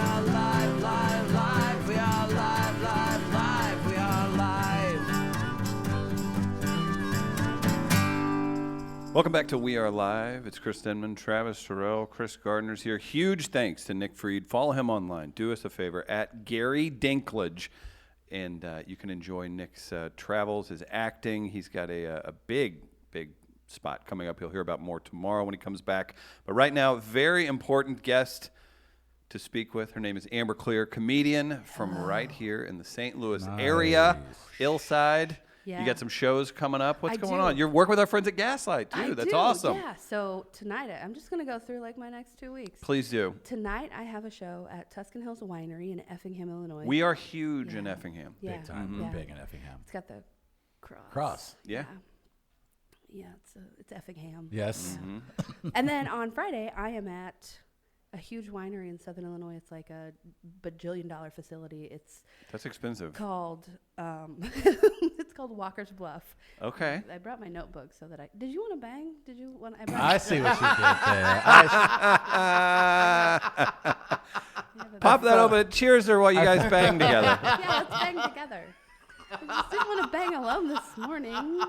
are live, live, live. We are live, live, live. We are live. Welcome back to We Are Live. It's Chris Denman, Travis Terrell, Chris Gardner's here. Huge thanks to Nick Freed. Follow him online. Do us a favor at Gary Dinklage. And you can enjoy Nick's travels, his acting. He's got a big spot coming up. You'll hear about more tomorrow when he comes back. But right now, very important guest to speak with. Her name is Amber Clear, comedian from right here in the St. Louis area, Hillside. Yeah. You got some shows coming up. What's I going do. on? You're working with our friends at Gaslight, too. That's awesome. Yeah, so tonight, I'm just going to go through like my next 2 weeks. Please do. Tonight, I have a show at Tuscan Hills Winery in Effingham, Illinois. We are huge in Effingham. Yeah. Big time. Yeah. Big in Effingham. It's got the cross. Cross. Yeah. Yeah, it's Effingham. Yes. Yeah. And then on Friday, I am at a huge winery in Southern Illinois. It's like a bajillion-dollar facility. It's That's expensive. called it's called Walker's Bluff. Okay. I brought my notebook so that did you want to bang? Did you want? I see what you did there. Pop that open. Cheers her while you guys bang together. Yeah, let's bang together. I just didn't want to bang alone this morning.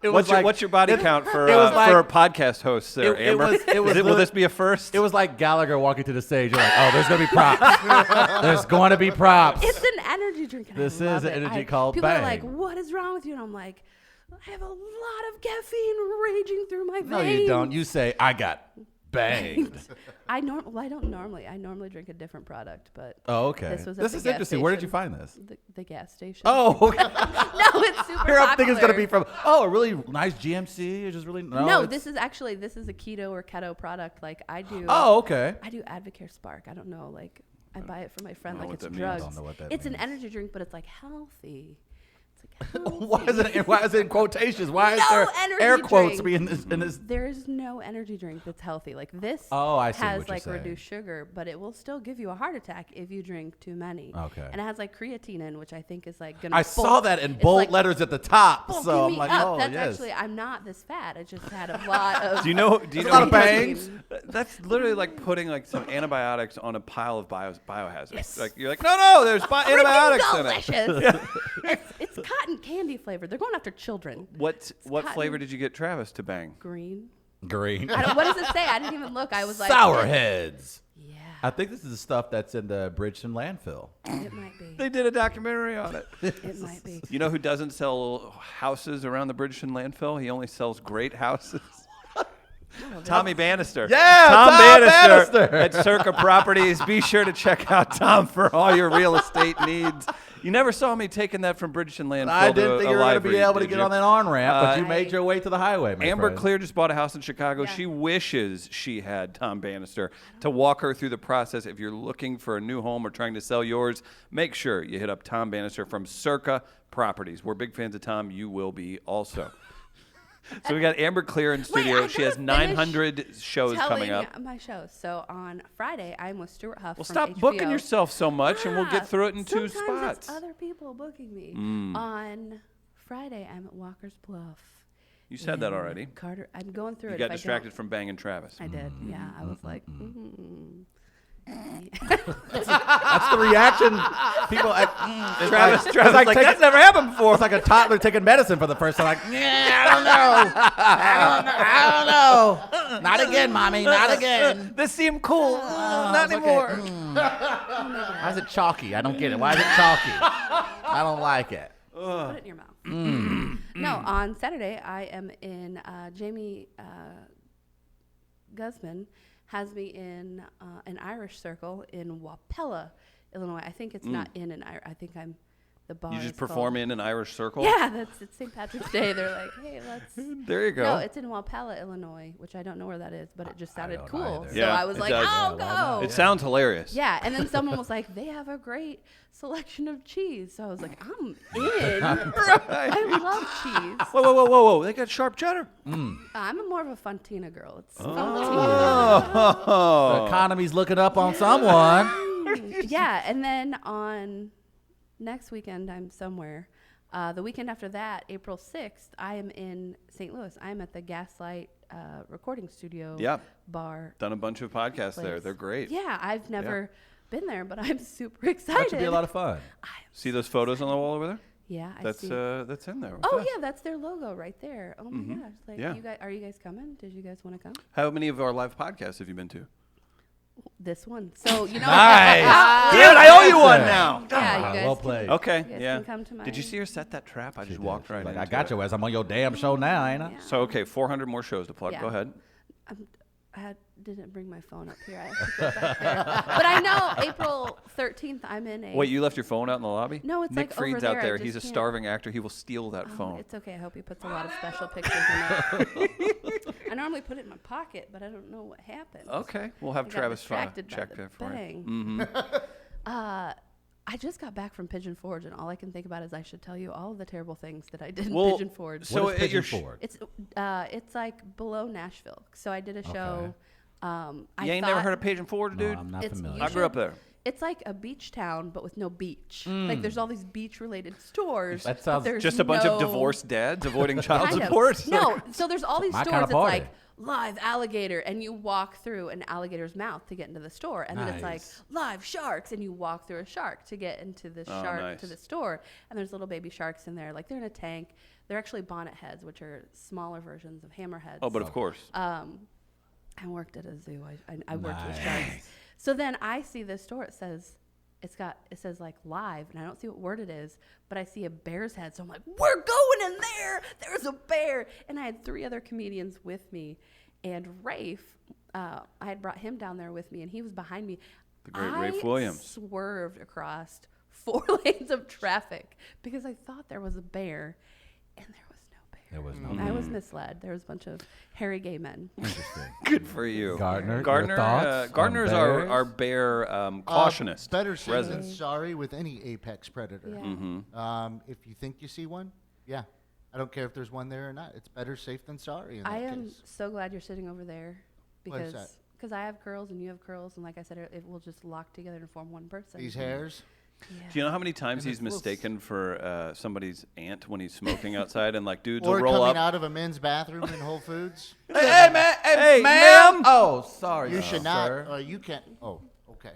What's your body count for like- podcast hosts there, Amber? Will this be a first? It was like Gallagher walking to the stage. You're like, oh, there's going to be props. There's going to be props. It's an energy drink. And This I love is an it. energy called People Bang. are like, what is wrong with you? And I'm like, I have a lot of caffeine raging through my veins. No, you don't. You say, I got banged. I don't normally. I normally drink a different product, but Oh, okay. This was at This the is gas interesting. Where did you station. find this? The gas station. Oh, okay. No, it's super Here I'm thinking it's going to popular. be from, a really nice GMC. It's just really, No, it's- this is a keto or keto product. Like I do. Oh, okay. I do Advocare Spark. I don't know. Like I buy it for my friend. know Like what it's that means. drugs. I don't know what that It's an means. energy drink, but it's like healthy. It's like Why is it in quotations? Why is No there energy air quotes drink. being in this? There's no energy drink that's healthy. Like this Oh, I see has what you're like saying. reduced sugar, but it will still give you a heart attack if you drink too many. Okay. And it has like creatine in, which I think is like gonna. I saw that in bold letters at the top, so bulking I'm me like, up. oh, That's yes. actually I'm not this fat. I just had a lot of. Do you know a lot of bangs. That's literally like putting like some antibiotics on a pile of biohazards. Yes. Like you're like, no, there's antibiotics in it. Delicious. It's cotton candy flavored. They're going after children. What cotton. flavor did you get Travis to bang? Green. Green. What does it say? I didn't even look. I was like Sour heads. Yeah, I think this is the stuff that's in the Bridgeton landfill. it might be. They did a documentary on it. It might be. You know who doesn't sell houses around the Bridgeton landfill? He only sells great houses. Tommy Bannister. Yeah, Tom Tom Bannister Bannister. at Circa Properties. Be sure to check out Tom for all your real estate needs. You never saw me taking that from Bridgeton landfill. I didn't to think a you were going to be library, able to did get you? on that on-ramp, but you I- made your way to the highway, my Amber friend. Clear just bought a house in Chicago. Yeah. She wishes she had Tom Bannister to walk her through the process. If you're looking for a new home or trying to sell yours, make sure you hit up Tom Bannister from Circa Properties. We're big fans of Tom. You will be also. So we got Amber Clear in studio. I She has gotta finish 900 shows coming up. My shows. So on Friday, I'm with Stuart Huff. Well, from stop HBO. booking yourself so much, and we'll Ah, get through it in two sometimes spots. It's other people booking me. On Friday, I'm at Walker's Bluff. You said that in already. Carter. I'm going through You it. got if I distracted don't- from banging Travis. I did. Yeah, I was like. That's the reaction. People, Travis like like, that's never happened before. It's like a toddler taking medicine for the first time. Like, yeah, I don't know. Not again, mommy. Not again. This seemed cool. Not it's anymore. okay. Why is it chalky? I don't get it. Why is it chalky? I don't like it. Put it in your mouth. No, on Saturday I am in. Jamie Guzman has me in an Irish circle in Wapella, Illinois. I think it's not in an Irish. I think I'm the bar. You just is called- perform in an Irish circle? Yeah, it's St. Patrick's Day. They're like, hey, let's. There you go. No, it's in Wapella, Illinois, which I don't know where that is, but it just sounded don't cool. either. So Yeah, I was it like, does. I'll Yeah, why not? go. It sounds hilarious. Yeah, and then someone was like, they have a great selection of cheese. So I was like, I'm in. I love cheese. Whoa. They got sharp cheddar. I'm more of a Fontina girl. It's The Oh. economy's looking up on someone. Fontina. Yeah, and then on next weekend, I'm somewhere. The weekend after that, April 6th, I am in St. Louis. I'm at the Gaslight recording studio. Yeah. Bar. Done a bunch of podcasts there. place. They're great. Yeah, I've never been there, but I'm super excited. That should be a lot of fun. See those photos on the wall over there? Yeah, I That's see. that's in there. Oh Yeah. yeah, that's their logo right there. Oh my gosh! Like, Yeah. you guys, are you guys coming? Did you guys want to come? How many of our live podcasts have you been to? This one. So you know. Nice. Dude, I owe you one now. Yeah, you guys well can- played. Okay, You guys yeah. can come to Did you my- see her set that trap? I just She walked did. right Like, in. I got your ass. I'm on your damn show now, ain't I? Yeah. So okay, 400 more shows to plug. Yeah. Go ahead. Didn't bring my phone up here. I have to go back there. But I know April 13th I'm in a. Wait, you left your phone out in the lobby? No, it's Nick like over Fried's out there. I there. just He's a can't- starving actor. He will steal that Oh, phone. it's okay. I hope he puts a lot of special pictures in it. I normally put it in my pocket, but I don't know what happened. Okay, we'll have I got Travis distracted by check the that for you. bang. Mm-hmm. I just got back from Pigeon Forge, and all I can think about is I should tell you all of the terrible things that I did in Well, Pigeon Forge. so What is at your Pigeon Forge? It's like below Nashville. So I did a show. I You ain't never thought- heard of Pigeon Forge, No, dude? I'm not It's- familiar. you I grew up should- there. It's like a beach town, but with no beach. Like there's all these beach-related stores. That but sounds- there's Just a bunch of no- divorced dads avoiding child Kind of. support? No, so there's all these My stores. kinda It's party. like live alligator, and you walk through an alligator's mouth to get into the store, and then it's like Nice. live sharks, and you walk through a shark to get into the shark nice. to the store, and there's little baby sharks in there, like they're in a tank. They're actually bonnet heads, which are smaller versions of hammerheads. Oh, but of course. I worked at a zoo. I worked with Nice. sharks. So then I see this store. It says like live, and I don't see what word it is, but I see a bear's head. So I'm like, we're going in there. There's a bear. And I had 3 other comedians with me, and Rafe, I had brought him down there with me, and he was behind me. The great Rafe Williams. Swerved across 4 lanes of traffic because I thought there was a bear, and there was no bear. There was no. I was misled. There was a bunch of hairy gay men. Interesting. Good for you. Gardner, your Gardner, thoughts Gardner's on our, bears? our bear cautionist. Better safe than resident. sorry with any apex predator. Yeah. Mm-hmm. If you think you see one, yeah. I don't care if there's one there or not. It's better safe than sorry in I that am case. so glad you're sitting over there Why is because that? I have curls and you have curls, and like I said, it will just lock together and form one person. These hairs. Yeah. Do you know how many times And he's it's little mistaken for somebody's aunt when he's smoking outside and like dudes Or will roll coming up? out of a men's bathroom in Whole Foods. Hey, man. Hey, ma'am. Oh, sorry. You should not. sir. You can't. Oh, okay.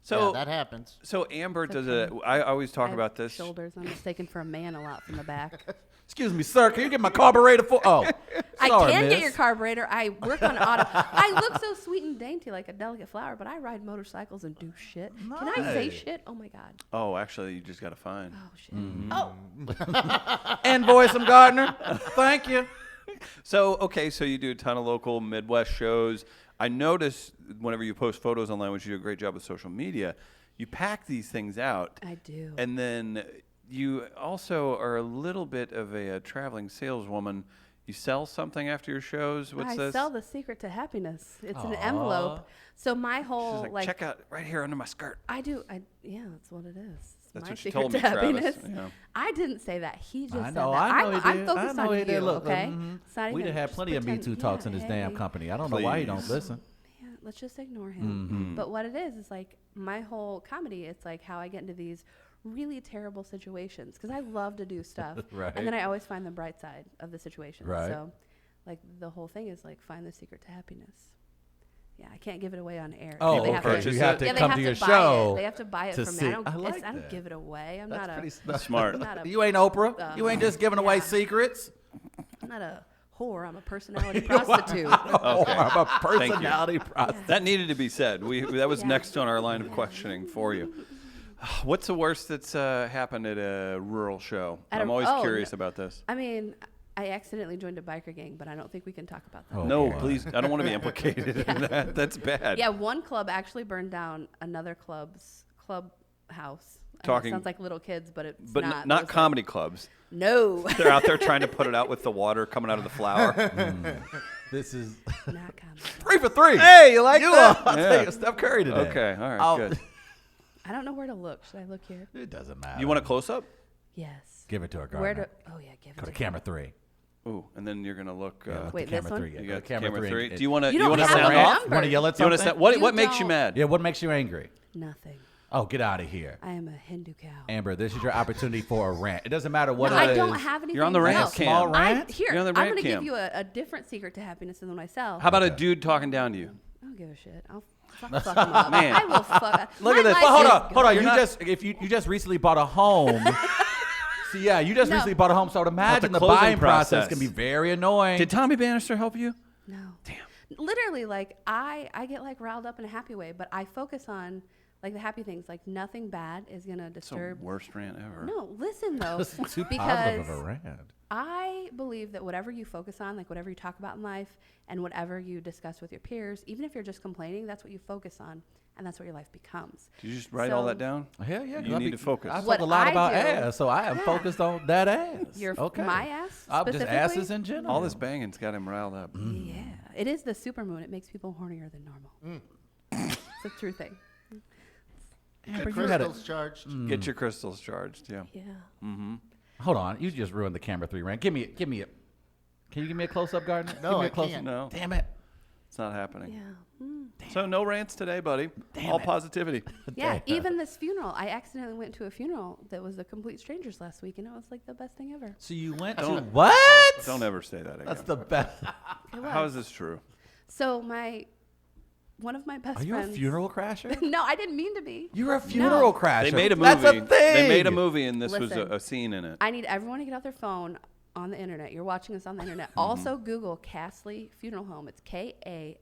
So yeah, that happens. So Amber It's does okay. I always I talk have about this. Shoulders. I'm mistaken for a man a lot from the back. Excuse me, sir. Can you get my carburetor for? Oh, I sorry, can miss. get your carburetor. I work on auto. I look so sweet and dainty like a delicate flower, but I ride motorcycles and do shit. Can I say Nice. shit? Oh my god. Oh, actually, you just got to find. Oh shit. Mm-hmm. Oh. Invoice him, Gardner. Thank you. So okay, so you do a ton of local Midwest shows. I notice whenever you post photos online, which you do a great job with social media, you pack these things out, I do. and then you also are a little bit of a traveling saleswoman. You sell something after your shows. What's I this? sell the secret to happiness. It's an Aw. envelope. So my She's whole like, check out right here under my skirt. Yeah, that's what it is. It's That's my what you secret told to me, Travis. happiness. Yeah. I didn't say that. He just I said know. that. I know I'm he did. focused I know on he did. you, Look, okay? It's not We'd even have had just plenty of Me pretend- Too talks in yeah, this damn hey. company. I don't know why you don't Please. listen. Yeah, let's just ignore him. But what it is like my whole comedy. It's like how I get into these really terrible situations because I love to do stuff, Right. and then I always find the bright side of the situation. Right. So, like the whole thing is like find the secret to happiness. Yeah, I can't give it away on air. Oh, They have to- purchase You have it. to yeah, they come have to your buy show. It. They have to buy it to from me. see. I don't, I like I don't that. give it away. I'm That's not pretty a, Smart. not a, You ain't Oprah. You ain't just giving away yeah. secrets. I'm not a whore. I'm a personality prostitute. Oh, I'm a you. personality prostitute. That needed to be said. That was Yeah. next on our line of questioning for you. What's the worst that's happened at a rural show? At I'm a- always oh, curious no. about this. I mean, I accidentally joined a biker gang, but I don't think we can talk about that. Oh, No, boy. please. I don't want to be implicated in that. That's bad. Yeah, one club actually burned down another clubhouse. I know it Talking- sounds like little kids, but it's But not. not Those are- comedy clubs. No, They're out there trying to put it out with the water coming out of the flower. This is not comedy. 3 for 3. Hey, you like that? I'll Yeah. take a Steph Curry today. Okay, all right, I'll- good. I don't know where to look. Should I look here? It doesn't matter. You want a close up? Yes. Give it to her, Where Gardner. to? Oh yeah, give it. Go to to camera 3. Ooh, and then you're gonna look. Yeah, look Wait, to this camera one? 3. Yeah, You go got to camera 3. three. Do you want to? You You don't want to have sound a off? number. Want to yell at Do you want something? to? What You makes you don't- mad? Yeah, what makes you angry? Nothing. Oh, get out of here. I am a Hindu cow. Amber, this is your opportunity for a rant. It doesn't matter what No, it I is. don't have anything. You're on the no. rant Small cam. rant? Here, You're on the I'm rant going to give cam. you a different secret to happiness than myself. How about a dude talking down to you? I don't give a shit. I'll fuck him up. Man. I will fuck. Look at this. My But life hold is on, good. Hold on. You're You not- just if you just recently bought a home. See, yeah, you just No. recently bought a home, so I'd imagine the closing buying process process. can be very annoying. Did Tommy Bannister help you? No. Damn. Literally, like I get like riled up in a happy way, but I focus on like the happy things. Like nothing bad is gonna It's the disturb. worst rant ever. No, listen though, This is too because positive of a rant. I believe that whatever you focus on, like whatever you talk about in life, and whatever you discuss with your peers, even if you're just complaining, that's what you focus on, and that's what your life becomes. Did you just write all So- that down? Hell yeah, 'cause You I need to focus. I What talk a lot I about do- ass, so I am Yeah. focused on that ass. Your okay. my ass Just specifically. asses in general. All this banging's got him riled up. Yeah, it is the supermoon. It makes people hornier than normal. It's a true thing. Get you had a- crystals charged. Get your crystals charged. Yeah. Yeah. Hold on, you just ruined the camera 3 rant. Give me a. Can you give me a close up, Gardner? No, give me I a close can't. No, Damn it. it's not happening. Yeah. So no rants today, buddy. All positivity. Yeah, Damn. even this funeral. I accidentally went to a funeral that was a complete strangers last week, and it was like the best thing ever. So you went to Don't- what? Don't ever say that again. That's the best. It was. How is this true? So one of my best Are you a friends. funeral crasher? No, I didn't mean to be. You're a funeral crasher. They made a movie. That's a thing. They made a movie, and this was Listen. a scene in it. I need everyone to get out their phone on the internet. You're watching this on the internet. Also, Google Cassley Funeral Home. It's Kassley.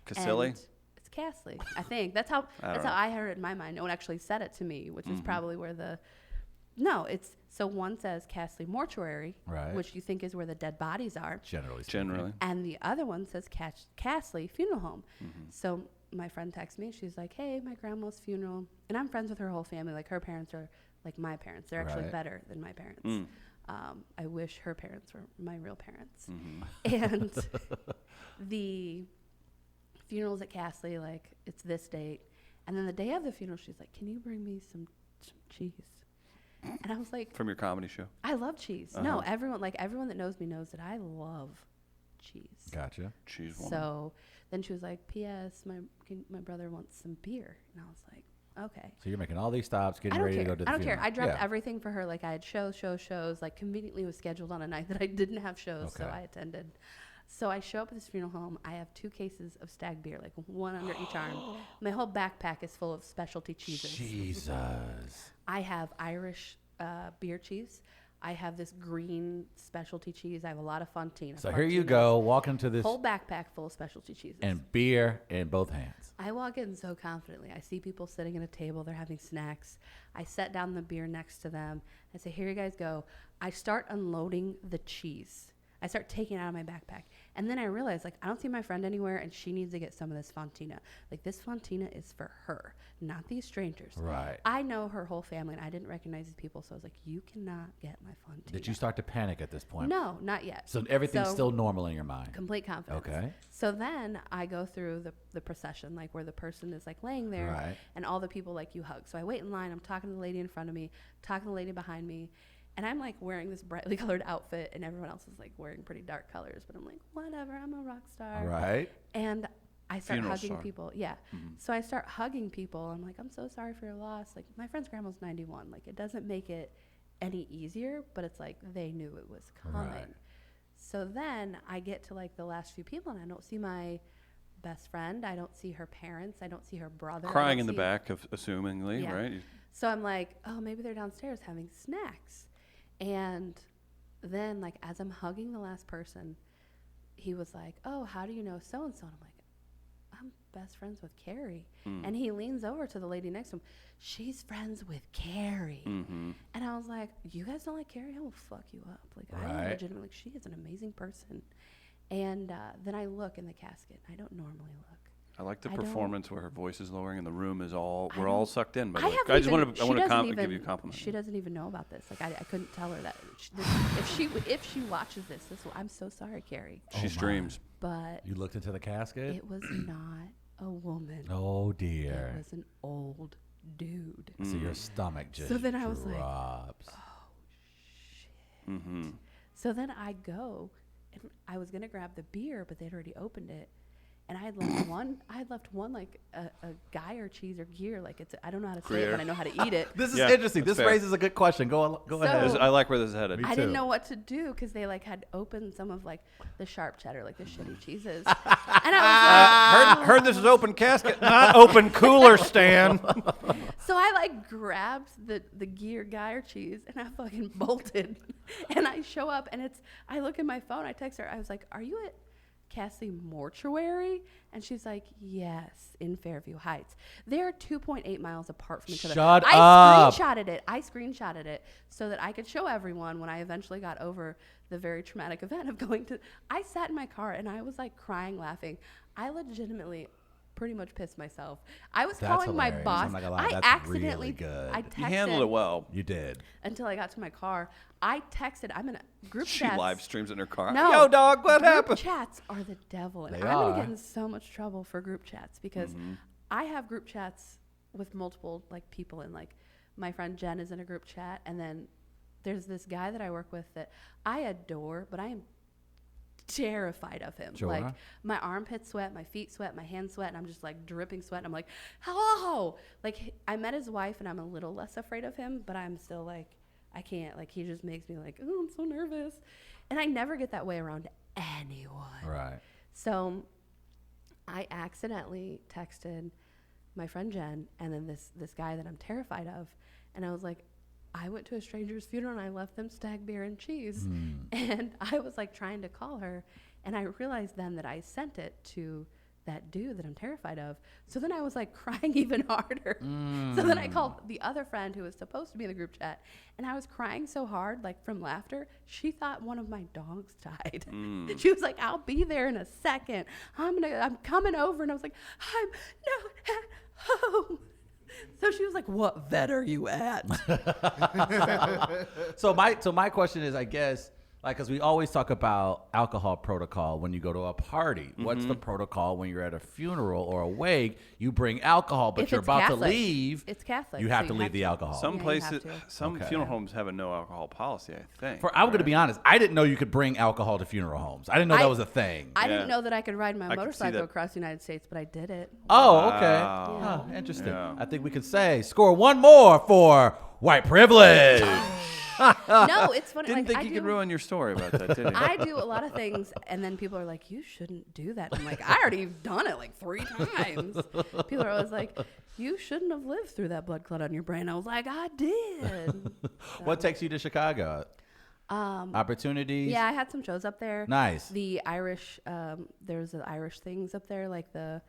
Casilli? And it's Cassley. I think that's how don't how know. I heard it in my mind. No one actually said it to me, which is probably where the. No, it's so one says Cassley Mortuary, Right. which you think is where the dead bodies are, Generally speaking. Generally. and the other one says Cassley Funeral Home. So my friend texts me. She's like, "Hey, my grandma's funeral," and I'm friends with her whole family. Like her parents are like my parents. They're actually Right. better than my parents. Mm. I wish her parents were my real parents. And the funeral's at Cassley, like it's this date, and then the day of the funeral, she's like, "Can you bring me some cheese?" And I was like, From your comedy show. I love cheese. No, everyone that knows me knows that I love cheese. Gotcha. She's one. So then she was like, "P.S. My brother wants some beer," and I was like, "Okay." So you're making all these stops, I getting don't ready care. to go to the I don't care. funeral. I dropped Yeah. everything for her. Like I had shows. Like conveniently was scheduled on a night that I didn't have shows, so Okay. I attended. So I show up at this funeral home. I have 2 cases of stag beer, like one under each arm. My whole backpack is full of specialty cheeses. Jesus. I have Irish beer cheese. I have this green specialty cheese. I have a lot of Fontina. So here you Fontinas. go, walk into this Whole backpack full of specialty cheeses. and beer in both hands. I walk in so confidently. I see people sitting at a table. They're having snacks. I set down the beer next to them. I say, "Here you guys go." I start unloading the cheese. I start taking it out of my backpack. And then I realize, like, I don't see my friend anywhere, and she needs to get some of this Fontina. Like, this Fontina is for her, not these strangers. Right. I know her whole family, and I didn't recognize these people, so I was like, "You cannot get my Fontina." Did you start to panic at this point? No, not yet. So everything's So- still normal in your mind. Complete confidence. Okay. So then I go through the procession, like where the person is like laying there, Right. and all the people like you hug. So I wait in line. I'm talking to the lady in front of me, talking to the lady behind me, and I'm like wearing this brightly colored outfit, and everyone else is like wearing pretty dark colors. But I'm like, whatever. I'm a rock star. Right. And I start Funeral hugging star. people. Yeah. So I start hugging people. I'm like, "I'm so sorry for your loss." Like my friend's grandma's 91. Like it doesn't make it any easier, but it's like they knew it was coming. Right. So then I get to like the last few people, and I don't see my best friend. I don't see her parents. I don't see her brother. I Crying don't in the see- back, of assumingly, Yeah. right? So I'm like, "Oh, maybe they're downstairs having snacks." And then like as I'm hugging the last person, he was like, "Oh, how do you know so and so?" And I'm like, "I'm best friends with Carrie." And he leans over to the lady next to him. "She's friends with Carrie." Mm-hmm. And I was like, "You guys don't like Carrie? I will fuck you up." Like I Right. legitimately, like, she is an amazing person. And then I look in the casket. I don't normally look. I like the I don't- performance where her voice is lowering and the room is all, I we're all don't- sucked in. By the I way. haven't I just even- wanted to, I she want to doesn't give you a even- compliment. She doesn't even know about this. Like I couldn't tell her that. If she watches this, I'm so sorry, Carrie. She Oh, my. streams. But You looked into the casket? it was not a woman. Oh, It dear. was an old dude. So your stomach just So then I was like, drops. Mm-hmm. So then I go, and I was gonna grab the beer, but they'd already opened it, And I had left one like a gyre cheese or gear. Like I don't know how to say it, Gruyere. but I know how to eat it. This is Yeah, interesting. that's This fair. raises a good question. Go ahead. So- I like where this is headed. I didn't too. know what to do because they like had opened some of like the sharp cheddar, like the shitty cheeses. And I was like, Heard this is open casket, not open cooler stand. so I like grabbed the gear gyre cheese and I fucking bolted. And I show up and I look at my phone. I text her. I was like, "Are you at Cassie Mortuary?" And she's like, "Yes, in Fairview Heights." They're 2.8 miles apart from each other. Shut up. I screenshotted it so that I could show everyone when I eventually got over the very traumatic event of going to. I sat in my car and I was like crying, laughing. I legitimately pretty much pissed myself. I was That's calling my hilarious. boss. I'm not gonna lie, I that's accidentally. really good. I You texted handled it well. You did. until I got to my car. I texted. I'm in a group She chats. live streams in her car. No. Yo, dog, what Group happened? chats are the devil. And They I'm going are. to get in so much trouble for group chats because I have group chats with multiple like people, and like my friend Jen is in a group chat, and then there's this guy that I work with that I adore, but I am terrified of him. Sure. Like my armpits sweat, my feet sweat, my hands sweat, and I'm just like dripping sweat. And I'm like, hello. Like I met his wife and I'm a little less afraid of him, but I'm still like, I can't. Like he just makes me like, oh, I'm so nervous. And I never get that way around anyone. Right. So I accidentally texted my friend Jen and then this guy that I'm terrified of. And I was like, I went to a stranger's funeral and I left them stag beer and cheese. And I was like trying to call her. And I realized then that I sent it to that dude that I'm terrified of. So then I was like crying even harder. So then I called the other friend who was supposed to be in the group chat. And I was crying so hard, like from laughter, she thought one of my dogs died. She was like, I'll be there in a second. I'm coming over. And I was like, I'm not at home. So she was like, what vet are you at? So my question is, I guess, like, because we always talk about alcohol protocol when you go to a party. What's the protocol when you're at a funeral or a wake? You bring alcohol, but If you're it's about Catholic, to leave. it's Catholic, You so have to you leave have the to. alcohol. Some Yeah, you places, have to. some Okay. funeral homes have a no alcohol policy, I think. I'm going to be honest. I didn't know you could bring alcohol to funeral homes. I didn't know that was a thing. I Yeah. didn't know that I could ride my I could see motorcycle that. across the United States, but I did it. Oh, okay. Wow. Huh, interesting. Yeah. I think we could say score one more for white privilege. No, it's funny. Didn't like, think I you do, could ruin your story about that, did you? I do a lot of things, and then people are like, "You shouldn't do that." I'm like, "I already done it like 3 times." People are always like, "You shouldn't have lived through that blood clot on your brain." I was like, "I did." What takes you to Chicago? Opportunities? Yeah, I had some shows up there. Nice. The Irish, there's the Irish things up there, like the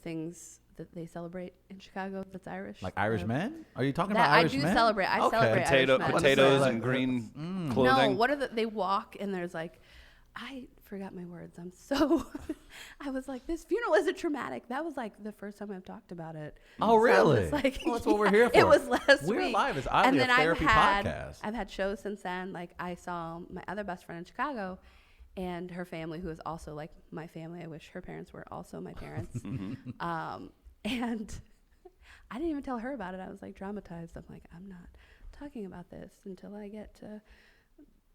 things that they celebrate in Chicago. That's Irish. Like Irish men? Are you talking That about Irish I do men? celebrate. I Okay. celebrate Irish men. Potatoes Like- and green No, clothing. what are they walk and there's like, I forgot my words. I'm so, I was like, this funeral isn't traumatic. That was like the first time I've talked about it. Oh, So I really? was like, Well, that's what we're yeah, here for. It was last We're week. Live is oddly a therapy podcast. I've had shows since then. Like I saw my other best friend in Chicago and her family, who is also like my family. I wish her parents were also my parents. And I didn't even tell her about it. I was like traumatized. I'm like, I'm not talking about this until I get to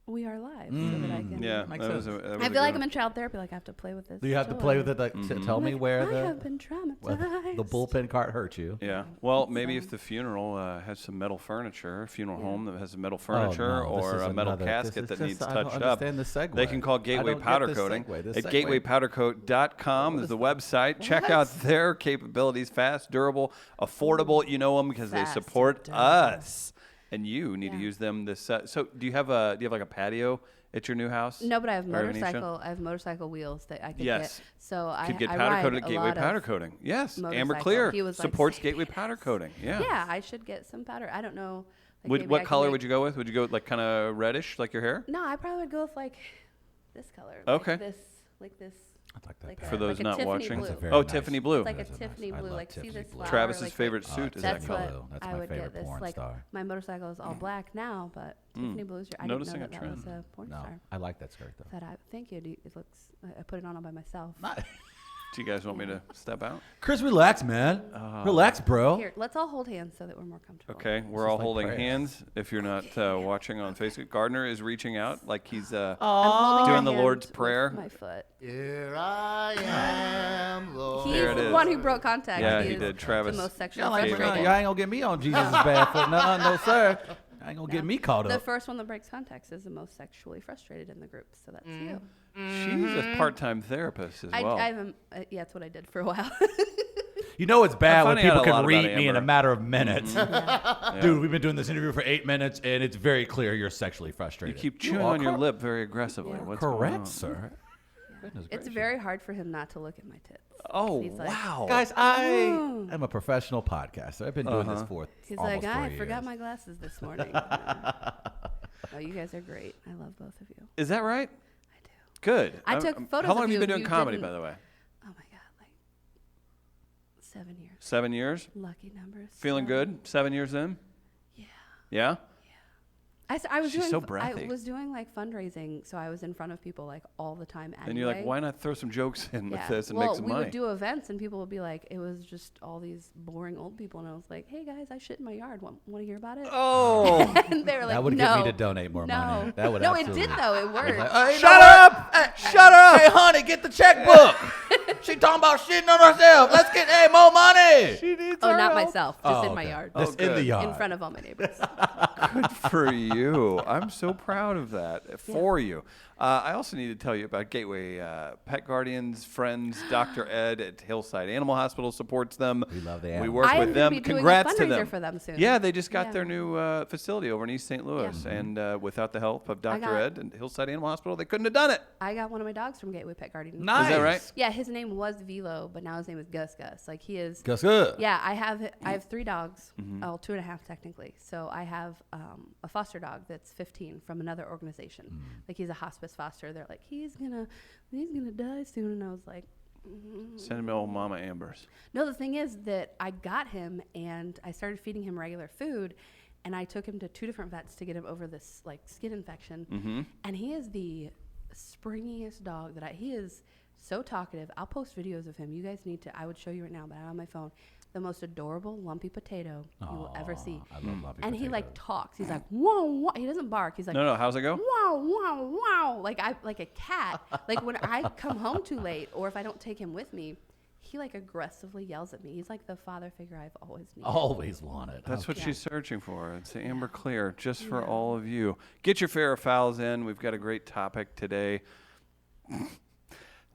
We Are Live so that I can. Yeah, Makes that was sense. a, that was I a feel good like one. I'm in child therapy. Like I have to play with this. Do you have to play with it? Like, tell I'm me like, where I have been traumatized. the bullpen cart hurt you. Yeah. Well, maybe if the funeral has some metal furniture, a funeral home that has some metal Oh, furniture, no, this or is a metal another- casket this that is needs just- I don't touched up, understand the segue. they can call Gateway I don't Powder get this Coating. segue. This At segue. gatewaypowdercoat.com is the website. Check out their capabilities. Fast, durable, affordable. You know them because they Fast, support durable. us, and you need to Yeah. use them. This. So, do you have like a patio at your new house? No, but I have Or Venetia? motorcycle. I have motorcycle wheels that I could Yes. get. So I Could get I powder ride coated a at Gateway lot of Powder Coating. Yes, Amber motorcycle. Clear He was like, supports "Save Gateway me." Powder Coating. Yeah. Yeah, I should get some powder. I don't know. Like maybe I What can color get- would you go with? Would you go with like kind of reddish, like your hair? No, I probably would go with like this color. Okay. Like this. I like that. Like better. For those like a not Tiffany watching. blue. That's a very Oh, nice- Tiffany blue. It's like a That's Tiffany nice. I blue. love Like see Tiffany this blue. flower. Travis's like, favorite Oh, suit is That's that color. what blue. That's I my would favorite get. This porn like star. my motorcycle is all black now, but Tiffany blue is your. I Noticing didn't know a that was trend. a porn No, star. I like that skirt though. That I thank you. It looks. I put it on all by myself. Do you guys want me to step out? Chris, relax, man. Relax, bro. Here, let's all hold hands so that we're more comfortable. Okay, we're is all like holding prayer. hands. If you're not watching on Facebook, Gardner is reaching out like he's I'm holding Doing your the Lord's hand with Prayer. My foot. Here I am, There it the is. one who broke contact. Yeah, he he is did. Travis. the most sexually Y'all ain't, frustrated. y'all ain't gonna get me on Jesus' bad foot. No, sir. I ain't gonna get me caught The up. first one that breaks contacts is the most sexually frustrated in the group, so that's you. She's a part-time therapist as well. I haven't. Yeah, that's what I did for a while. You know it's bad when finding out people a lot can about read me in a Amber. matter of minutes. Yeah. Dude, we've been doing this interview for 8 minutes, and it's very clear you're sexually You frustrated. keep chewing are on your lip very aggressively. Yeah. What's going on? correct, sir. Goodness It's gracious. very hard for him not to look at my tits. Oh, He's like- wow. Guys, I am a professional podcaster. I've been doing this for He's almost like, 4 I years. forgot my glasses this morning. Oh, you guys are great. I love both of you. Is that right? I do. Good. I took photos How long of have you you been and doing you comedy, didn't- by the way? Oh my God, like 7 years. 7 years? Lucky numbers. Feeling good? 7 years in? Yeah. Yeah? I was She's doing. so breathy. I was doing like fundraising, so I was in front of people like all the time. Anyway. And you're like, why not throw some jokes in with Yeah. this and well, make some we money? would do events, and people would be like, it was just all these boring old people, and I was like, hey guys, I shit in my yard. Want to hear about it? Oh. And they were like, That would no. get me to donate more no. money. That would no, it absolutely. did though. It worked. Shut up! Shut up! Hey, honey, get the checkbook. She talking about shitting on herself. Let's get more money. She needs Oh, our not help. myself, just in my okay. yard, Just in the good. yard. in front of all my neighbors. Good for you. I'm so proud of that for you. I also need to tell you about Gateway Pet Guardians, friends. Dr. Ed at Hillside Animal Hospital supports them. We love the We animals. work I am with gonna them. be doing a Congrats to fundraiser them. for them soon. Yeah, they just got Yeah. their new facility over in East St. Louis. And without the help of Dr. got- Ed and Hillside Animal Hospital, they couldn't have done it. I got one of my dogs from Gateway Pet Guardians. Nice. Is that right? Yeah, his name was Velo, but now his name is Gus Gus. Like he is. Good. Yeah, I have 3 dogs. Mm-hmm. Oh, 2.5 technically. So I have a foster dog that's 15 from another organization. Like he's a hospice foster. They're like, he's gonna die soon, and I was like, Send him to old Mama Amber's. no. The thing is that I got him and I started feeding him regular food, and I took him to 2 different vets to get him over this like skin infection. Mm-hmm. And he is the springiest dog that he is so talkative. I'll post videos of him. You guys need to. I would show you right now, but I don't have my phone. The most adorable lumpy potato you will ever see. I love lumpy And he like potatoes. talks. He's like, whoa, whoa. He doesn't bark. He's like, No, how's it go? wow, wow, wow. Like a cat. Like when I come home too late, or if I don't take him with me, he like aggressively yells at me. He's like the father figure I've always needed. Always wanted. That's what Yeah. she's searching for. It's Amber Clear, just for all of you. Get your fair fouls in. We've got a great topic today.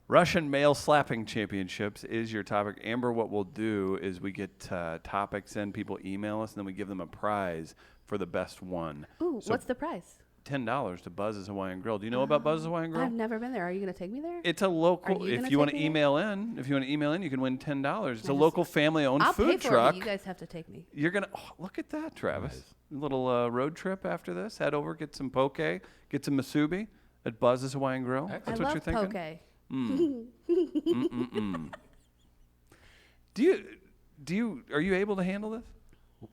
Russian male slapping championships is your topic. Amber, what we'll do is we get topics in, people email us, and then we give them a prize for the best one. Ooh, So what's the price? $10 to Buzz's Hawaiian Grill. Do you know about Buzz's Hawaiian Grill? I've never been there. Are you going to take me there? It's a local. Are you If gonna you want to take me? email in, you can win $10. It's a Nice. local family-owned I'll food pay for truck. it, but you guys have to take me. You're gonna look at that, Travis. A little road trip after this. Head over, get some poke, get some masubi at Buzz's Hawaiian Grill. That's I what love you're thinking. poke. Are you able to handle this?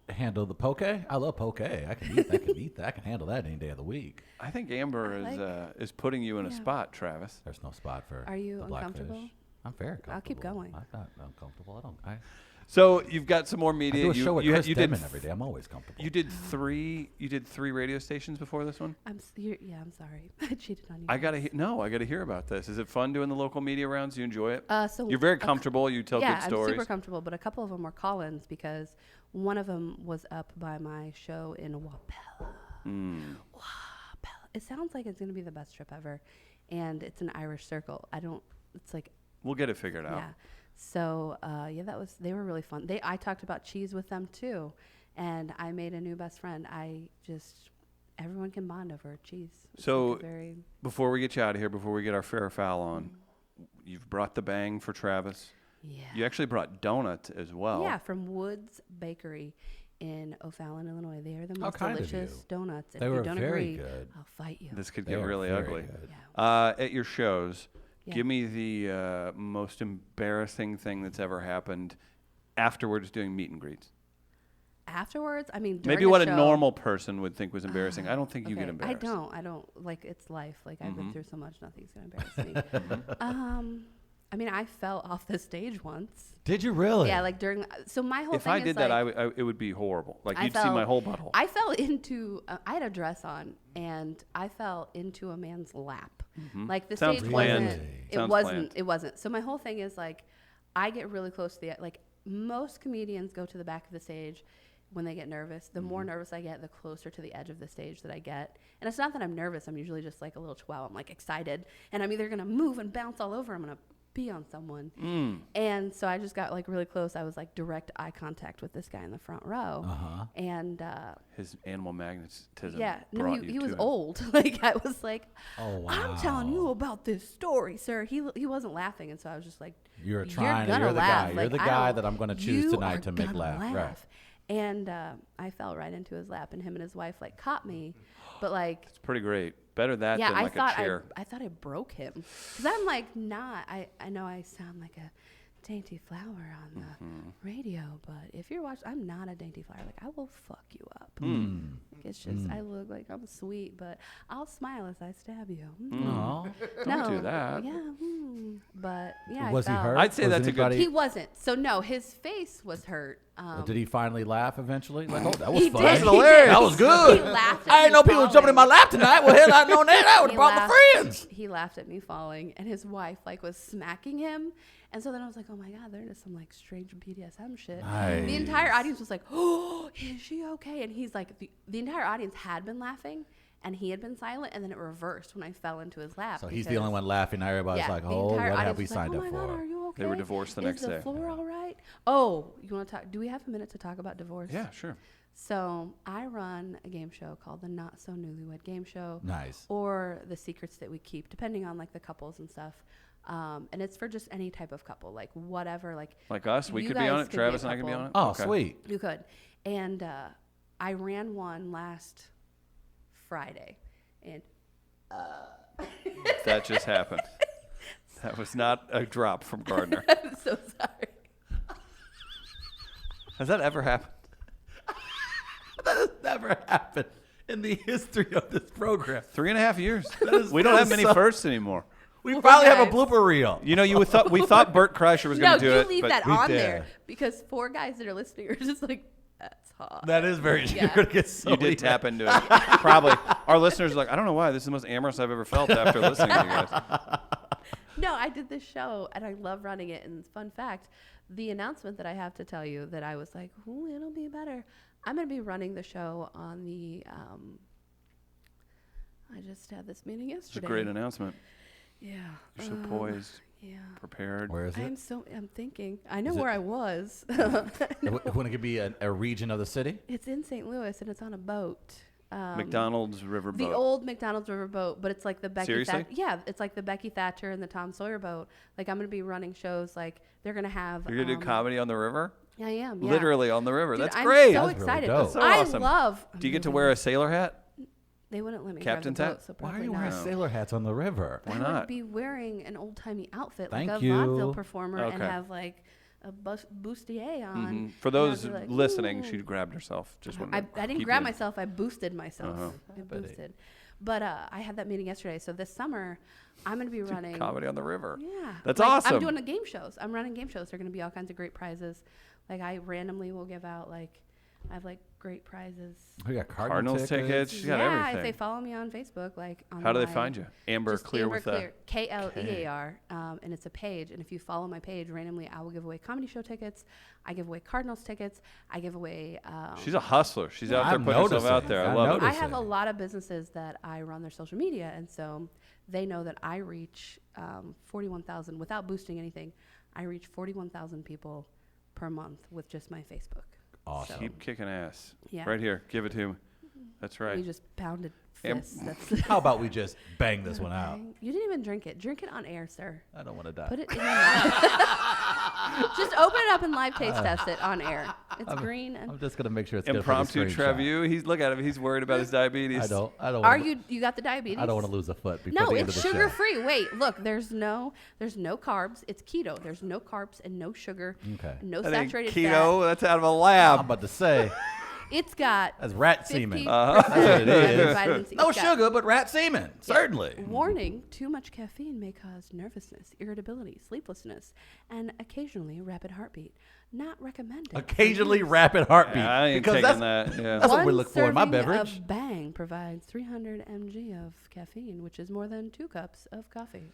Handle the poke? I love poke. I can eat that. I can handle that any day of the week. I think Amber is putting you in a Yeah. spot, Travis. There's no spot for. Are you the blackfish. uncomfortable? I'm very comfortable. I'll keep going. I'm not uncomfortable. I So you've got some more do media. a show with Chris did Denman every day. I'm always comfortable. You did three radio stations before this one. I'm sorry. I cheated on you. I gotta guys. I gotta hear about this. Is it fun doing the local media rounds? Do you enjoy it? So You're very a cou- comfortable. You tell yeah, good stories. I'm super comfortable, but a couple of them were call-ins because one of them was up by my show in Wapella. Mm. Wapella. It sounds like it's going to be the best trip ever, and it's an Irish circle. It's like, We'll get it figured out. yeah. So, they were really fun. I talked about cheese with them too, and I made a new best friend. Everyone can bond over cheese. It's So, like a very, Before we get you out of here, before we get our fair or foul on, you've brought the bang for Travis. yeah. You actually brought donuts as well. Yeah, from Woods Bakery in O'Fallon, Illinois. They are the most kind of delicious you. donuts. And They if were you don't very agree, good. I'll fight you. This could They get are really very ugly. good. Yeah. At your shows, Yeah. give me the most embarrassing thing that's ever happened afterwards doing meet and greets. Afterwards, I mean, during Maybe the what show, a normal person would think was embarrassing. I don't think you get okay, embarrassed. I don't. Like, it's life. Like, I've Mm-hmm. been through so much, nothing's going to embarrass me. I mean, I fell off the stage once. Did you really? Yeah, like so my whole If thing I is did like, that, it would be horrible. Like I you'd see fell- my whole butthole. I fell into, I had a dress on, and I fell into a man's lap. Like the Sounds stage planned. wasn't, Sounds it planned. wasn't. So my whole thing is like, I get really close to the, like, most comedians go to the back of the stage when they get nervous. The more nervous I get, the closer to the edge of the stage that I get. And it's not that I'm nervous. I'm usually just like a little chihuahua. I'm like excited. And I'm either going to move and bounce all over. I'm going to pee on someone. And so I just got like really close. I was like direct eye contact with this guy in the front row. And His animal magnetism. yeah, no, brought he you was to him. old. Like I was like, Oh, wow. I'm telling you about this story, sir. He wasn't laughing. And so I was just like, You're gonna the laugh. guy. You're Like, the I guy don't- that I'm going to you choose tonight are to make gonna laugh. Right. And I fell right into his lap, and him and his wife like caught me, but like, It's pretty great. Better that yeah, than I like thought a chair. I thought I broke him, because I'm like not. I know I sound like a dainty flower on the radio, but if you're watching, I'm not a dainty flower. Like I will fuck you up. Like, it's just I look like I'm sweet, but I'll smile as I stab you. Aw. Don't do that. Yeah, but yeah. Was I he fell. hurt? I'd say Was that's a good- anybody- He wasn't. So no, his face was hurt. Did he finally laugh eventually? Like, oh, that was He fun. did. That's He hilarious. did. That was good. He laughed at I didn't me know people were jumping in my falling. lap tonight. Well, hell, I'd known that. I would have He brought my laughed- friends. He laughed at me falling, and his wife like was smacking him, and so then I was like, "Oh my god, they're into some like strange BDSM shit." The entire Nice. audience was like, "Oh, is she okay?" And he's like, the entire audience had been laughing, and he had been silent, and then it reversed when I fell into his lap. So he's the because- only one laughing. Now everybody's Yeah, like, the oh, entire what have audience we was like, signed "Oh up my God, for? are you okay? They were divorced the Is next the day." floor all right? Oh, you want to talk? Do we have a minute to talk about divorce? Yeah, sure. So I run a game show called the Not So Newlywed Game Show. Nice. Or the Secrets That We Keep, depending on like the couples and stuff. And it's for just any type of couple, like whatever, like Like us, we you could be on guys it. could be a Travis and I could be couple. on it. Oh, Okay. sweet. you could. And I ran one last Friday, and That just happened. That was not a drop from Gardner. I'm so sorry. Has that ever happened? That has never happened in the history of this program. 3.5 years. is- We don't that have is many so- firsts anymore. We finally have a guys. blooper reel. You know, we thought Bert Kreischer was No, going to do you it, leave but that we on did. there because 4 guys that are listening are just like, that's hot. That is very true. Yeah. You're gonna get so you many- did tap into it. Probably. Our listeners are like, I don't know why. This is the most amorous I've ever felt after listening to you guys. No, I did this show and I love running it. And fun fact, the announcement that I have to tell you that I was like, ooh, it'll be better. I'm going to be running the show on the, I just had this meeting It's a yesterday. great announcement. Yeah. You're so poised, Yeah. prepared. Where is it? I'm thinking. I know Is where it- I was. When it could be a region of the city? It's in St. Louis and it's on a boat. McDonald's Riverboat. The old McDonald's riverboat, but it's like the Becky Seriously? Thatcher. Yeah, it's like the Becky Thatcher and the Tom Sawyer boat. Like I'm gonna be running shows. Like they're gonna have. You're going to do comedy on the river? I am. Yeah. Literally on the river. Dude, That's I'm great. so That's really excited. dope. That's so I awesome. love. Do you get to wear a sailor hat? They wouldn't let me Captain's drive the hat? boat, so Why are probably you wearing not. sailor hats on the river? Why I not? would be wearing an old timey outfit Thank like a you. vaudeville performer and Okay. have like a bustier on. Mhm. and For I'd those be like, listening, "Ooh." she grabbed herself. Just wanted I to didn't keep grab you- myself. I boosted myself. I boosted. But I had that meeting yesterday. So this summer, I'm going to be running. Comedy on the river. Yeah. That's Like, awesome. I'm doing the game shows. I'm running game shows. There are going to be all kinds of great prizes. Like I randomly will give out like, I have like great prizes. We got Cardinals tickets. She's got yeah, everything. if they follow me on Facebook, like on How do they my- find you? Amber just Clear Amber with Clear, a Klear, and it's a page. And if you follow my page, randomly I will give away comedy show tickets. I give away Cardinals tickets. I give away. She's a hustler. She's out there I'm putting herself out noticing. there. I I'm love I it. noticing. have a lot of businesses that I run their social media, and so they know that I reach 41,000 without boosting anything. I reach 41,000 people per month with just my Facebook. Awesome. So Keep kicking ass. Yeah. Right here. Give it to me. That's right. we just pounded Am- fists. That's How about we just bang this one out? You didn't even drink it. Drink it on air, sir. I don't want to die. Put it in your mouth. Just open it up and live taste test it on air. It's green and. I'm just gonna make sure it's good Impromptu for the screenshot. Trevu. He's look at him. He's worried about his diabetes. I don't. Are wanna, you got the diabetes? I don't want to lose a foot before No, the end it's of the sugar show. free. Wait, look, there's no carbs. It's keto. There's no carbs and no sugar. Okay. No That ain't saturated keto. fat. That's out of a I'm lab. about to say It's got that's rat 50% semen. Uh-huh. That's what it is. vitamin C. No It's got- sugar, but rat semen. Certainly. Warning, too much caffeine may cause nervousness, irritability, sleeplessness, and occasionally rapid heartbeat. Not recommended. Occasionally rapid heartbeat. Yeah, I ain't because taking that's, that. Yeah. that's what we One look for in my serving beverage. of Bang provides 300 mg of caffeine, which is more than 2 cups of coffee.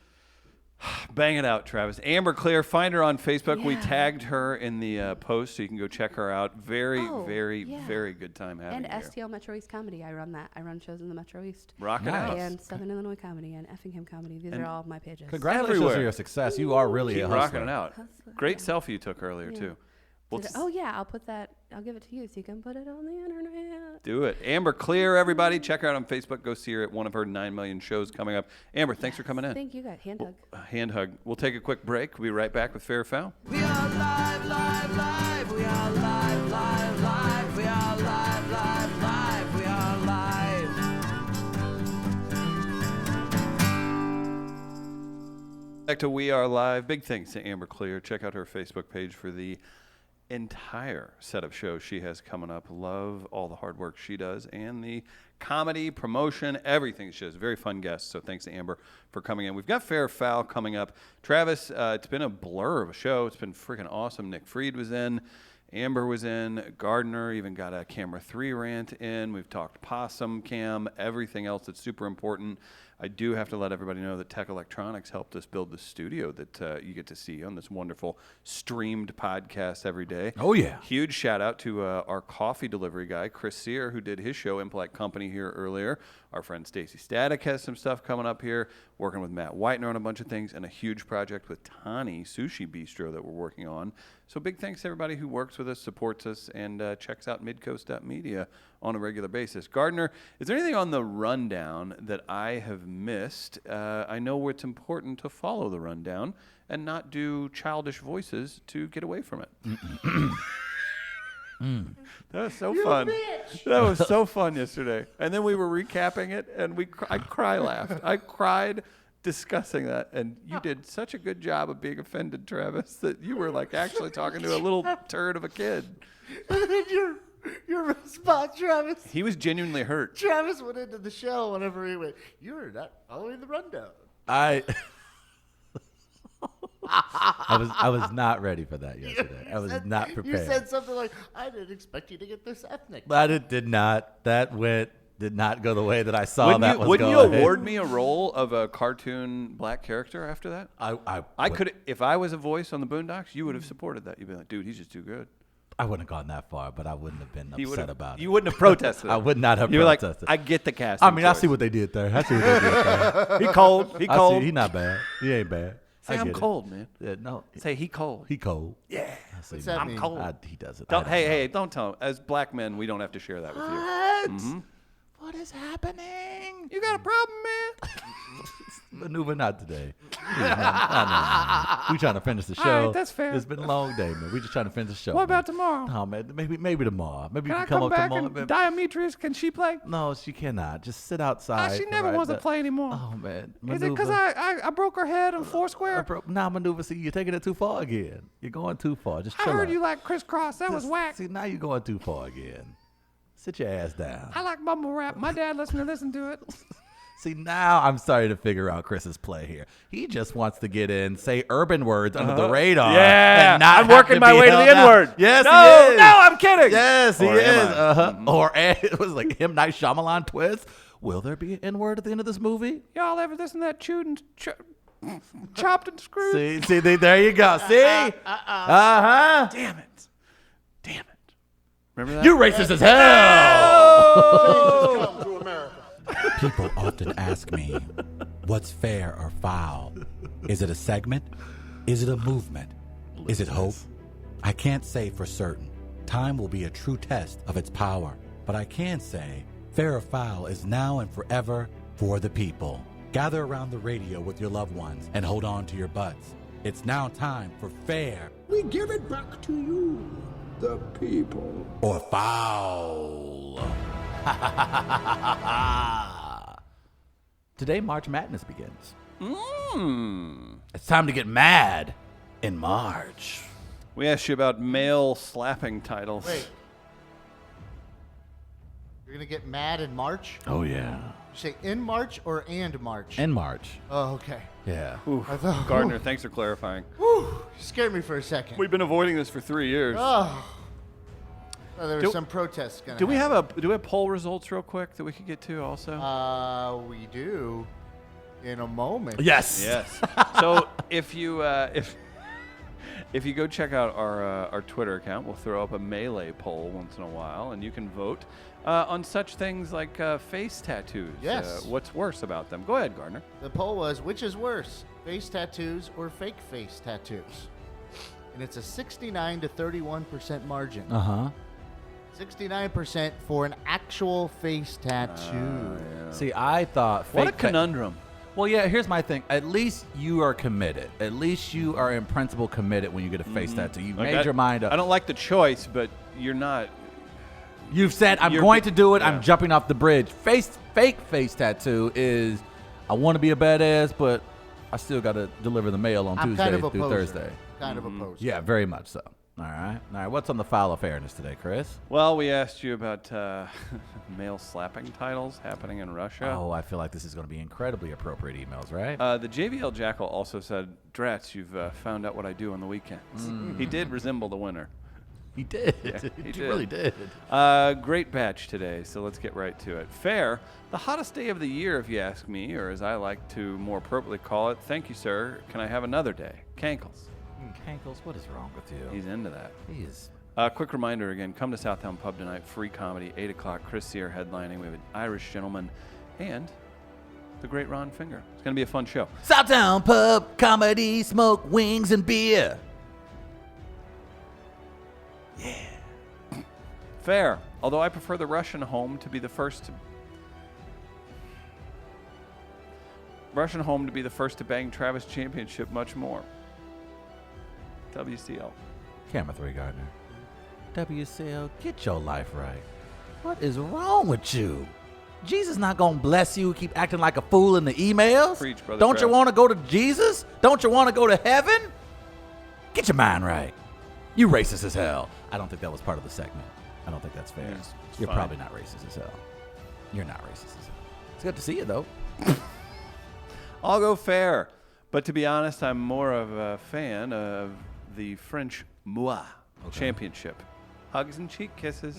Bang it out, Travis. Amber Clear, find her on Facebook. We Yeah. tagged her in the post, so you can go check her out. Very, Oh, very, yeah. very good time having And you here. STL Metro East Comedy. I run that. I run shows in the Metro East. Rock it Nice. out. And Southern Illinois Comedy and Effingham Comedy. These And are all my pages. Congratulations Everywhere. on your success. You are really Keep a rocking hustler. it out. Hustler, Great yeah. selfie you took earlier, Yeah. too. Well, Oh yeah, I'll put that. I'll give it to you so you can put it on the internet. do it. Amber Clear, everybody. Check her out on Facebook. Go see her at one of her 9 million shows coming up. Amber, thanks for coming in. Thank you guys. Hand hug. Hand hug. We'll take a quick break. We'll be right back with Fair or Foul. We are live, live, live. We are live, live, live. We are live, live, live. We are live. Back to We Are Live. Big thanks to Amber Clear. Check out her Facebook page for the entire set of shows she has coming up. Love all the hard work she does and the comedy, promotion, everything she does. Very fun guest. So thanks to Amber for coming in. We've got Fair or Foul coming up. Travis, it's been a blur of a show. It's been freaking awesome. Nick Freed was in. Amber was in. Gardner even got a Camera 3 rant in. We've talked possum cam, everything else that's super important. I do have to let everybody know that Tech Electronics helped us build the studio that you get to see on this wonderful streamed podcast every day. Oh, yeah. Huge shout out to our coffee delivery guy, Chris Sear, who did his show, Impolite Company, here earlier. Our friend Stacy Static has some stuff coming up here, working with Matt Whitener on a bunch of things, and a huge project with Tani Sushi Bistro that we're working on. So big thanks to everybody who works with us, supports us, and checks out midcoast.media on a regular basis. Gardner, is there anything on the rundown that I have missed? I know it's important to follow the rundown and not do childish voices to get away from it. That was so fun. That was so fun yesterday. And then we were recapping it, and I laughed. I cried discussing that, and you did such a good job of being offended, Travis, that you were like actually talking to a little turd of a kid. Your response, Travis. He was genuinely hurt. Travis went into the show whenever he went, you were not following the rundown. I was not ready for that yesterday. I was not prepared. You said something like, I didn't expect you to get this ethnic. But it did not. That did not go the way that I saw that was Wouldn't you going. award me a role of a cartoon black character after that? I could, if I was a voice on the Boondocks, you would have supported that. You'd be like, dude, he's just too good. I wouldn't have gone that far, but I wouldn't have been upset about it. You wouldn't have protested. I would not have You were like, protested. I get the casting. I mean, I choice. see what they did there. I see what they did there. He cold. He I cold. see. He not bad. He ain't bad. Say I I'm get it. cold, man. Yeah, no, Say he cold. he cold. Yeah. I see. What's that I'm mean? cold. He does it. Don't, hey, don't tell him. As black men, we don't have to share that with you. What? What is happening? You got a problem, man? Maneuver not today. We trying to finish the show. All right, that's fair. It's been a long day, man. We just trying to finish the show. What about man. tomorrow? No, man. Maybe tomorrow. Maybe Can you I can come come up back tomorrow. and Diametris, can she play? No, she cannot. Just sit outside. She never right wants to there. play anymore. Oh man. Is it because I broke her head on Foursquare? Nah, Maneuver. See, you're taking it too far again. You're going too far. Just I chill heard out. you like crisscross. That was Just- whack. See, now you're going too far again. Sit your ass down. I like mumble rap. My dad lets me listen to it. See, now I'm starting to figure out Chris's play here. He just wants to get in, say urban words under the radar. Yeah, and not I'm have working to my be way to the held out. N-word. Yes, No, he is. no, I'm kidding. Yes, he Or am is. I? Or it was like him, Night Shyamalan twist. Will there be an N-word at the end of this movie? Y'all ever listen to that chewed and chopped and screwed? See, there you go. See? Uh-huh. Damn it. Remember that? You racist as hell. Come to America. People often ask me, what's fair or foul? Is it a segment? Is it a movement? Is it hope? I can't say for certain. Time will be a true test of its power. But I can say, Fair or Foul is now and forever for the people. Gather around the radio with your loved ones and hold on to your butts. It's now time for Fair We give it back to you, the people. or Foul. Today, March Madness begins. Hmm. It's time to get mad in March. We asked you about male slapping titles. Wait. You're going to get mad in March? Oh, yeah. You say in March or and March? In March. Oh, okay. Yeah. I thought, Gardner, thanks for clarifying. you scared me for a second. We've been avoiding this for 3 years. Oh. Oh, there Do- was some protests going to Do we have poll results real quick that we could get to also? We do. in a moment. Yes. Yes. So if you go check out our Twitter account, we'll throw up a melee poll once in a while, and you can vote on such things like face tattoos. Yes. What's worse about them? Go ahead, Gardner. The poll was, which is worse, face tattoos or fake face tattoos? And it's a 69 to 31% margin. 69% for an actual face tattoo. See, I thought What a fake conundrum. Well, yeah, here's my thing. At least you are committed. At least you are in principle committed when you get a face tattoo. You've Like, made your mind up. I don't like the choice, but you're not. You've said, I'm You're going g- to do it. yeah. I'm jumping off the bridge. Fake face tattoo is, I want to be a badass, but I still got to deliver the mail on I'm Tuesday kind of a through poser. Thursday. Kind of a poser. Yeah, very much so. All right. What's on the file of fairness today, Chris? Well, we asked you about male slapping titles happening in Russia. Oh, I feel like this is going to be incredibly appropriate emails, right? The JVL Jackal also said, Drats, you've found out what I do on the weekends. He did resemble the winner. he did. he He did. really did. Great batch today, so let's get right to it. Fair, the hottest day of the year, if you ask me, or as I like to more appropriately call it, thank you, sir. Can I have another day? Cankles. Cankles, what is wrong with you? He's into that. He is. Quick reminder again, come to Southtown Pub tonight, free comedy, 8 o'clock, Chris Sear headlining. We have an Irish gentleman and the great Ron Finger. It's going to be a fun show. Southtown Pub, comedy, smoke, wings, and beer. Fair, although I prefer the Russian home to be the first to... bang Travis Championship much more. WCL. Camera 3, Gardner. WCL, get your life right. What is wrong with you? Jesus not going to bless you. Keep acting like a fool in the emails. Preach, Brother Don't you Trav. want to go to Jesus? Don't you want to go to heaven? Get your mind right. You racist as hell. I don't think that was part of the segment. I don't think that's fair. It's You're fine. probably not racist as hell. You're not racist as hell. It's good to see you, though. I'll go fair. But to be honest, I'm more of a fan of the French Moi Championship. Hugs and cheek kisses.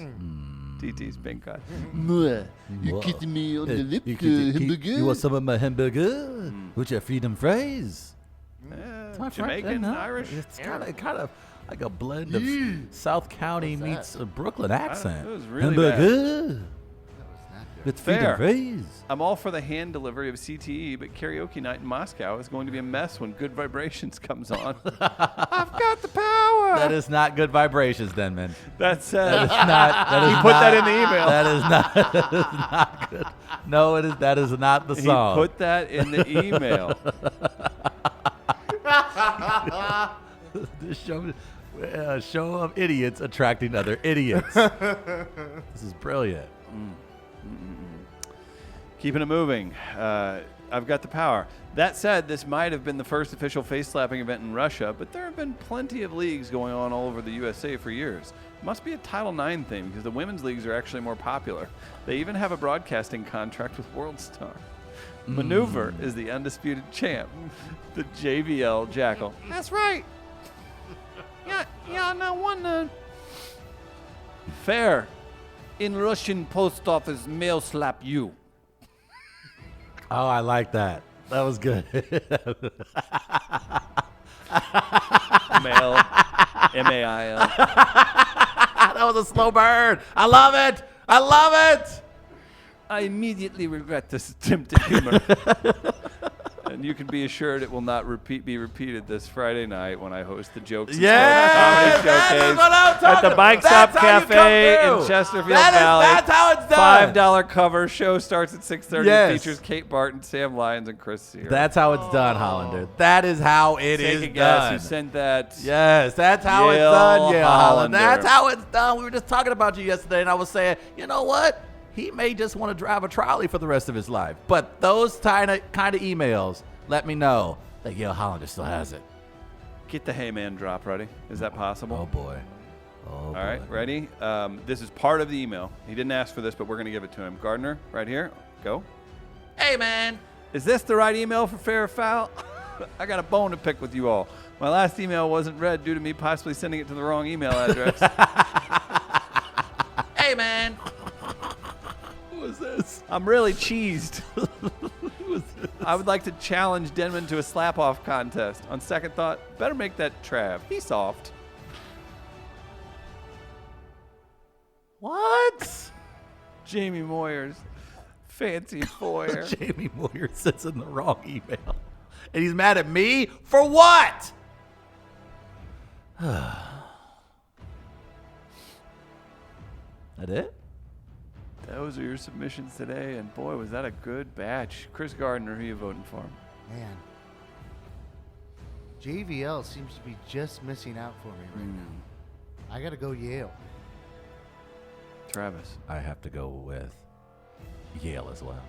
TT's big cut. You kissed me on the lip, You want some of my hamburger? With your freedom phrase? My Jamaican, Irish. It's kind of like a blend of South County What's meets that? a Brooklyn accent. it was really hamburger. With Fair. freedom phrase. I'm all for the hand delivery of CTE, but karaoke night in Moscow is going to be a mess when Good Vibrations comes on. I've got the power. That is not good vibrations, Denman. That's That is not. he put that in the email. That is not good. No, it is. That is not the He song. put that in the email. This show of idiots attracting other idiots. This is brilliant. Keeping it moving. I've got the power. That said, this might have been the first official face slapping event in Russia, but there have been plenty of leagues going on all over the USA for years. It must be a Title IX thing because the women's leagues are actually more popular. They even have a broadcasting contract with WorldStar. Maneuver is the undisputed champ, the JVL Jackal. That's right. Yeah, no wonder. Fair. In Russian post office, mail slap you. Oh, I like that. That was good. Mail. M-A-I-L. That was a slow burn. I love it. I love it. I immediately regret this attempt at humor. And you can be assured it will not be repeated this Friday night when I host the Jokes and Yes, Comedy that Showcase is what I'm at talking the Bike about. Stop That's how you Cafe come in through. Chesterfield That is- Valley. that's how it's done. $5 cover. Show starts at 6:30. Yes. Features Kate Barton, Sam Lyons, and Chris Sear. That's how it's done, Hollander. That is how it Take is a guess done. who sent that. Yes, that's how it's Yale done, yeah, Hollander. Hollander. That's how it's done. We were just talking about you yesterday, and I was saying, you know what? He may just want to drive a trolley for the rest of his life. But those kind of emails let me know that Yale Hollander still has it. Get the Hey Man drop ready. Is that possible? Oh, boy. Oh, All right, ready? This is part of the email. He didn't ask for this, but we're going to give it to him. Gardner, right here. Go. Hey, man. Is this the right email for Fair or Foul? I got a bone to pick with you all. My last email wasn't read due to me possibly sending it to the wrong email address. Hey, man. Who is this? I'm really cheesed. Who is this? I would like to challenge Denman to a slap-off contest. On second thought, better make that Trav. He's soft. What? Jamie Moyers. Fancy foyer. Jamie Moyer sits in the wrong email. And he's mad at me for what? That it? Those are your submissions today, and boy, was that a good batch. Chris Gardner, who you voting for? Man. JVL seems to be just missing out for me right now. I got to go Yale. Travis. I have to go with Yale as well.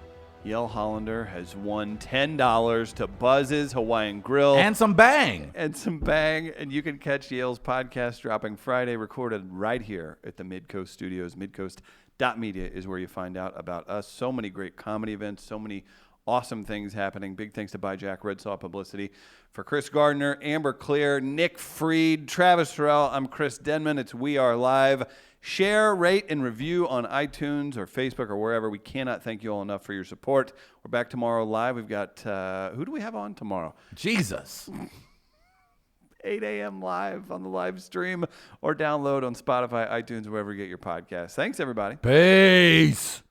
Yale Hollander has won $10 to Buzz's Hawaiian Grill. And some bang. And some bang. And you can catch Yale's podcast dropping Friday, recorded right here at the Midcoast Studios. Midcoast.media is where you find out about us. So many great comedy events, so many awesome things happening. Big thanks to Buy Jack Red Saw Publicity. For Chris Gardner, Amber Clear, Nick Freed, Travis Terrell, I'm Chris Denman. It's We Are Live. Share, rate, and review on iTunes or Facebook or wherever. We cannot thank you all enough for your support. We're back tomorrow live. We've got, who do we have on tomorrow? Jesus. 8 a.m. live on the live stream or download on Spotify, iTunes, wherever you get your podcasts. Thanks, everybody. Peace.